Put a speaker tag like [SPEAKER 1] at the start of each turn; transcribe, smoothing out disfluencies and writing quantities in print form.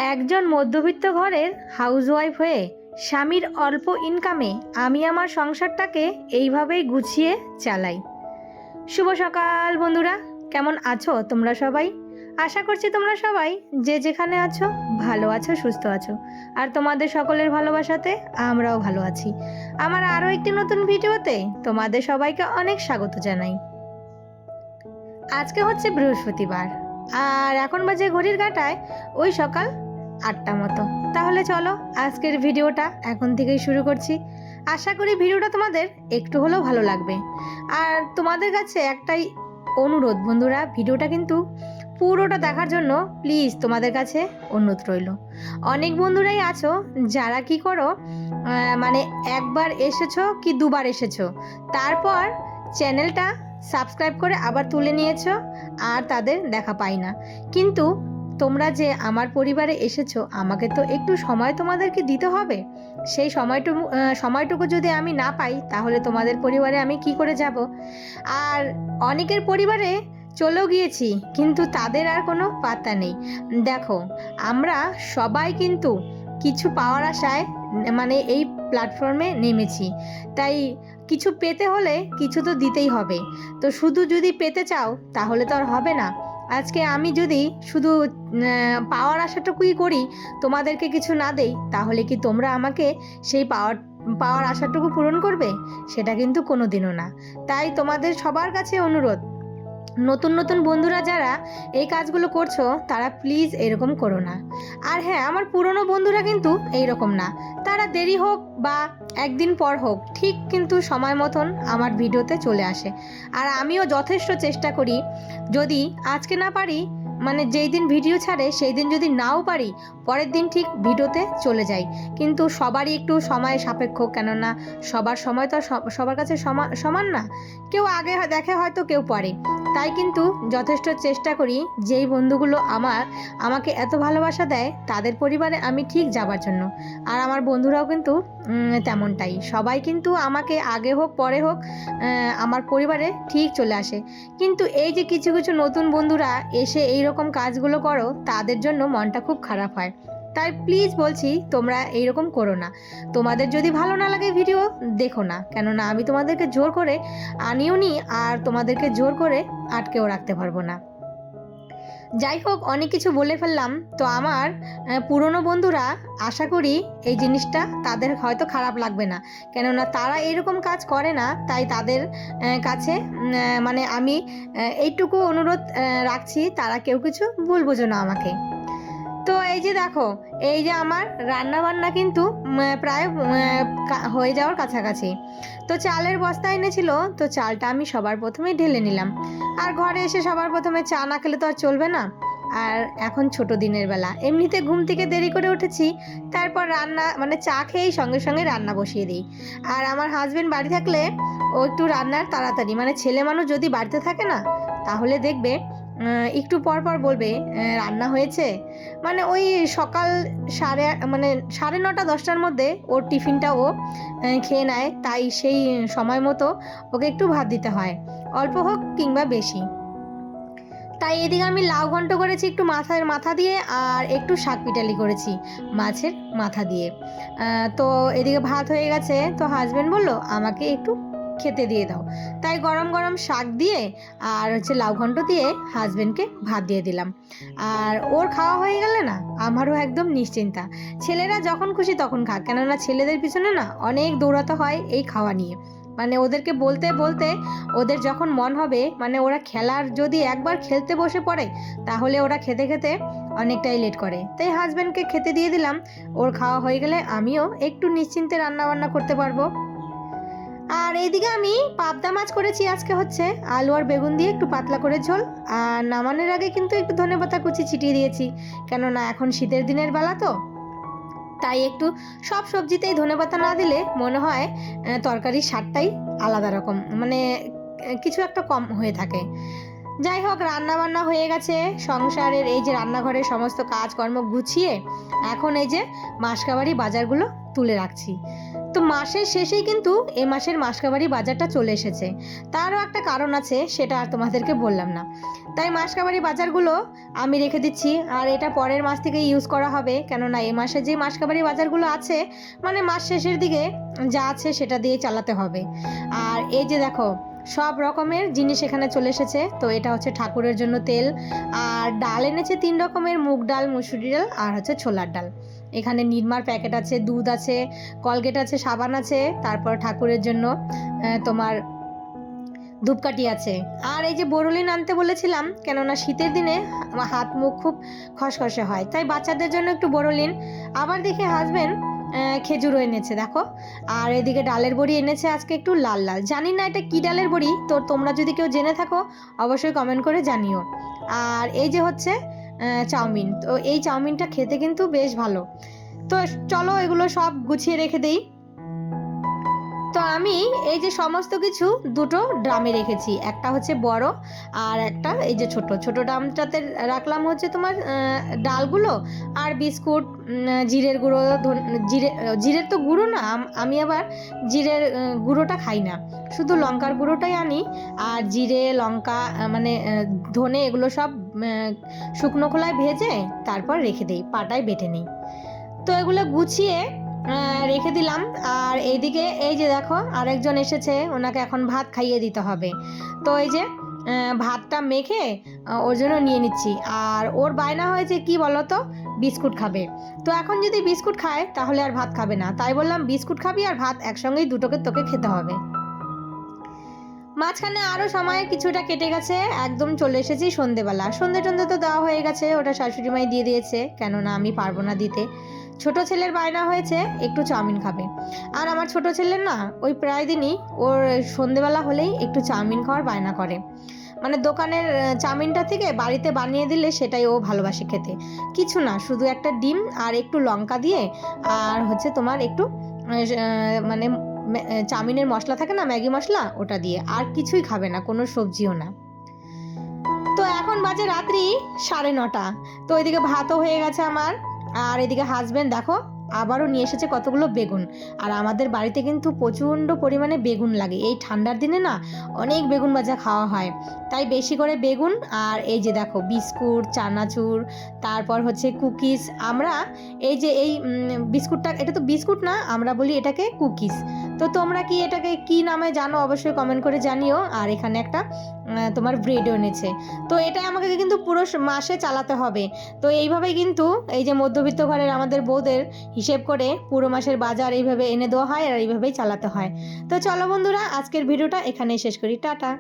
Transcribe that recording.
[SPEAKER 1] একজন মধ্যবিত্ত ঘরের হাউসওয়াইফ হয়ে স্বামীর অল্প ইনকামে আমি আমার সংসারটাকে এইভাবেই গুছিয়ে চালাই। শুভ সকাল বন্ধুরা, কেমন আছো তোমরা সবাই? আশা করছি তোমরা সবাই যে যেখানে আছো ভালো আছো, সুস্থ আছো। আর তোমাদের সকলের ভালোবাসাতে আমরাও ভালো আছি। আমার আরও একটি নতুন ভিডিওতে তোমাদের সবাইকে অনেক স্বাগত জানাই। আজকে হচ্ছে বৃহস্পতিবার, আর এখন বাজে ঘড়ির কাঁটায় ওই সকাল 8টা মতো। তাহলে চলো আজকের ভিডিওটা এখন থেকেই শুরু করছি। আশা করি ভিডিওটা তোমাদের একটু হলেও ভালো লাগবে। আর তোমাদের কাছে একটাই অনুরোধ বন্ধুরা, ভিডিওটা কিন্তু পুরোটা দেখার জন্য প্লিজ তোমাদের কাছে অনুরোধ রইল। অনেক বন্ধুরাই আছো যারা কি করো, মানে একবার এসেছো কি দুবার এসেছো, তারপর চ্যানেলটা সাবস্ক্রাইব করে আবার তুলে নিয়েছো, আর তাদের দেখা পাই না। কিন্তু তোমরা যে আমার পরিবারে এসেছো, আমাকে তো একটু সময় তোমাদেরকে দিতে হবে। সেই সময়টুকু যদি আমি না পাই, তাহলে তোমাদের পরিবারে আমি কি করে যাব? আর অনেকের পরিবারে চলেও গিয়েছি, কিন্তু তাদের আর কোনো পাত্তা নেই। দেখো, আমরা সবাই কিন্তু কিছু পাওয়ার আশায় মানে এই প্ল্যাটফর্মে নেমেছি। তাই কিছু পেতে হলে কিছু তো দিতেই হবে। তো শুধু যদি পেতে চাও তাহলে তো আর হবে না। আজকে আমি যদি শুধু পাওয়ার আশাটুকুই করি, তোমাদেরকে কিছু না দেই, তাহলে কি তোমরা আমাকে সেই পাওয়ার আশাটুকু পূরণ করবে? সেটা কিন্তু কোনো দিনও না। তাই তোমাদের সবার কাছে অনুরোধ, নতুন নতুন বন্ধুরা যারা এই কাজগুলো করছো, তারা প্লিজ এরকম করো না। আর হ্যাঁ, আমার পুরনো বন্ধুরা কিন্তু এইরকম না। তারা দেরি হোক বা একদিন পর হোক, ঠিক কিন্তু সময় মতন আমার ভিডিওতে চলে আসে। আর আমিও যথেষ্ট চেষ্টা করি, যদি আজকে না পারি, মানে যেই দিন ভিডিও ছাড়ে সেই দিন যদি নাও পারি, পরের দিন ঠিক ভিডিওতে চলে যাই। কিন্তু সবারই একটু সময় সাপেক্ষ, কেননা সবার সময় তো সবার কাছে সমান না। কেউ আগে দেখে হয়তো, কেউ পরে। তাই কিন্তু যথেষ্ট চেষ্টা করি যেই বন্ধুগুলো আমাকে এত ভালোবাসা দেয়, তাদের পরিবারে আমি ঠিক যাবার জন্য। আর আমার বন্ধুরাও কিন্তু তেমনটাই। সবাই কিন্তু আমাকে আগে হোক পরে হোক আমার পরিবারে ঠিক চলে আসে। কিন্তু এই যে কিছু কিছু নতুন বন্ধুরা এসে এই রকম কাজগুলো করো, তাদের জন্য মনটা খুব খারাপ হয়। তাই প্লিজ বলছি, তোমরা এইরকম করো না। তোমাদের যদি ভালো না লাগে ভিডিও দেখো না, কেননা আমি তোমাদেরকে জোর করে আনিও নি, আর তোমাদেরকে জোর করে আটকেও রাখতে পারবো না। যাই হোক, অনেক কিছু বলে ফেললাম। তো আমার পুরনো বন্ধুরা, আশা করি এই জিনিসটা তাদের হয়তো খারাপ লাগবে না, কেননা তারা এরকম কাজ করে না। তাই তাদের কাছে মানে আমি এইটুকু অনুরোধ রাখছি, তারা কেউ কিছু ভুল বোঝো না আমাকে। তো এই যে দেখো, এই যে আমার রান্না বান্না কিন্তু প্রায় হয়ে যাওয়ার কাছাকাছি। তো চালের বস্তা এনেছিল, তো চালটা আমি সবার প্রথমেই ঢেলে নিলাম। আর ঘরে এসে সবার প্রথমে চা না খেলে তো আর চলবে না। আর এখন ছোট দিনের বেলা, এমনিতে ঘুম থেকে দেরি করে উঠেছি, তারপর রান্না মানে চা খেয়েই সঙ্গে সঙ্গে রান্না বসিয়ে দিই। আর আমার হাজবেন্ড বাড়ি থাকলে ও একটু রান্নার তাড়াতাড়ি, মানে ছেলে মানুষ যদি বাড়িতে থাকে না, তাহলে দেখবে একটু পর পর বলবে রান্না হয়েছে। মানে ওই সকাল সাড়ে 9টা 10টার মধ্যে ওর টিফিনটা ও খেয়ে নেয়। তাই সেই সময় মতো ওকে একটু ভাত দিতে হয়, অল্প হোক কিংবা বেশি। তাই এদিকে আমি লাউ ঘন্ট করেছি একটু মাথা দিয়ে, আর একটু শাক পিটালি করেছি মাছের মাথা দিয়ে। তো এদিকে ভাত হয়ে গেছে। তো হাজবেন্ড বললো আমাকে একটু খেতে দিয়ে দাও। তাই গরম গরম শাক দিয়ে আর হচ্ছে লাউ ঘন্ট দিয়ে হাজবেন্ডকে ভাত দিয়ে দিলাম। আর ওর খাওয়া হয়ে গেলে না, আমারও একদম নিশ্চিন্তা। ছেলেরা যখন খুশি তখন খাক, কেননা ছেলেদের পিছনে না অনেক দৌড়াতে হয় এই খাওয়া নিয়ে। মানে ওদেরকে বলতে বলতে ওদের যখন মন হবে, মানে ওরা যদি একবার খেলতে বসে পড়ে, তাহলে ওরা খেতে খেতে অনেকটাই লেট করে। তাই হাজব্যান্ডকে খেতে দিয়ে দিলাম। ওর খাওয়া হয়ে গেলে আমিও একটু নিশ্চিন্তে রান্না বান্না করতে পারবো। আর এইদিকে আমি পাবদা মাছ করেছি। আজকে হচ্ছে আলু আর বেগুন দিয়ে একটু পাতলা করে ঝোল। আর নামানোর আগে কিন্তু একটু ধনেপাতা কুচি ছিটিয়ে দিয়েছি, কেননা এখন শীতের দিনের বেলা তো। তাই একটু সব সবজিতেই ধনেপাতা না দিলে মনে হয় তরকারির স্বাদটাই আলাদা রকম, মানে কিছু একটা কম হয়ে থাকে। যাই হোক, রান্না বান্না হয়ে গেছে, সংসারের এই যে রান্নাঘরের সমস্ত কাজকর্ম গুছিয়ে এখন এই যে মাসকাবারি বাজারগুলো তুলে রাখছি। তো মাসের শেষেই কিন্তু এ মাসের মাসকাবারি বাজারটা চলে এসেছে। তারও একটা কারণ আছে, সেটা আর তোমাদেরকে বললাম না। তাই মাসকাবারি বাজারগুলো আমি রেখে দিচ্ছি, আর এটা পরের মাস থেকে ইউজ করা হবে, কেননা এ মাসে যে মাসকাবারি বাজারগুলো আছে মানে মাস শেষের দিকে যা আছে সেটা দিয়ে চালাতে হবে। আর এই যে দেখো সব রকমের জিনিস এখানে চলে এসেছে। তো এটা হচ্ছে ঠাকুরের জন্য তেল, আর ডাল এনেছে 3 রকমের, মুগ ডাল, মুসুরি ডাল আর হচ্ছে ছোলার ডাল। এখানে নিরমার প্যাকেট আছে, দুধ আছে, কলগেট আছে, সাবান আছে, তারপর ঠাকুরের জন্য তোমার ধূপকাঠি আছে। আর এই যে বোরোলিন আনতে বলেছিলাম, কেননা শীতের দিনে হাত মুখ খুব খসখসে হয়, তাই বাচ্চাদের জন্য একটু বোরোলিন। আবার দেখে হাজবেন্ড খেজুরও এনেছে দেখো। আর এদিকে ডালের বড়ি এনেছে আজকে একটু লাল লাল, জানি না এটা কি ডালের বড়ি, তো তোমরা যদি কেউ জেনে থাকো অবশ্যই কমেন্ট করে জানিও। আর এই যে হচ্ছে চাউমিন, তো এই চাউমিনটা খেতে কিন্তু বেশ ভালো। তো চলো এগুলো সব গুছিয়ে রেখে দেই। তো আমি এই যে সমস্ত কিছু দুটো ড্রামে রেখেছি, একটা হচ্ছে বড় আর একটা এই যে ছোট। ছোট ড্রামটাতে রাখলাম হচ্ছে তোমার ডালগুলো আর বিস্কুট, জিরের গুঁড়ো, জিরের তো গুঁড়ো না, আমি আবার জিরের গুঁড়োটা খাই না, শুধু লঙ্কার গুঁড়োটাই আনি। আর জিরে, লঙ্কা মানে ধনে এগুলো সব শুকনো খোলায় ভেজে তারপর রেখে দিই, পাটায় বেটে নিই। তো এগুলো গুছিয়ে রেখে দিলাম। আর এইদিকে এই যে দেখো আরেকজন এসেছে, ওনাকে এখন ভাত খাইয়ে দিতে হবে। তো এই যে ভাতটা মেখে ওর জন্য নিয়ে নিচ্ছি। আর ওর বায়না হয়েছে কি বলতো, বিস্কুট খাবে। তো এখন যদি বিস্কুট খায় তাহলে আর ভাত খাবে না, তাই বললাম বিস্কুট খাবি আর ভাত একসঙ্গেই দুটোকে তোকে খেতে হবে। মাঝখানে আরও সময় কিছুটা কেটে গেছে, একদম চলে এসেছি সন্ধেবেলা। সন্ধে টন্ধে তো দেওয়া হয়ে গেছে, ওটা শাশুড়ি মাই দিয়ে দিয়েছে, কেননা আমি পারবো না দিতে। ছোট ছেলের বায়না হয়েছে একটু চাউমিন খাবে। আর আমার ছোট ছেলের না ওই প্রায় দিনই ওর সন্ধেবেলা হলেই একটু চাউমিন খাওয়ার বায়না করে। মানে দোকানের চাউমিনটা থেকে বাড়িতে বানিয়ে দিলে সেটাই ও ভালোবাসে খেতে। কিছু না, শুধু একটা ডিম আর একটু লঙ্কা দিয়ে আর হচ্ছে তোমার একটু মানে চাউমিনের মশলা থাকে না, ম্যাগি মশলা, ওটা দিয়ে, আর কিছুই খাবে না, কোনো সবজিও না। তো এখন বাজে রাত্রি 9:30। তো এদিকে ভাতও হয়ে গেছে আমার, আর এদিকে হাজবেন্ড দেখো আবারও নিয়ে এসেছে কতগুলো বেগুন। আর আমাদের বাড়িতে কিন্তু প্রচণ্ড পরিমাণে বেগুন লাগে, এই ঠান্ডার দিনে না অনেক বেগুন ভাজা খাওয়া হয়, তাই বেশি করে বেগুন। আর এই যে দেখো বিস্কুট, চানাচুর, তারপর হচ্ছে কুকিজ। আমরা এই যে এই বিস্কুটটা, এটা তো বিস্কুট না, আমরা বলি এটাকে কুকিজ। তো তোমরা কি এটাকে কি নামে জানো অবশ্যই কমেন্ট করে জানিও। আর এখানে একটা তোমার ব্রেডও এনেছে। তো এটাই আমাকে কিন্তু পুরো মাসে চালাতে হবে। তো এইভাবেই কিন্তু এই যে মধ্যবিত্ত ঘরের আমাদের বউদের হিসেব করে পুরো মাসের বাজার এইভাবে এনে দেওয়া হয় আর এইভাবেই চালাতে হয়। তো চলো বন্ধুরা, আজকের ভিডিওটা এখানেই শেষ করি, টাটা।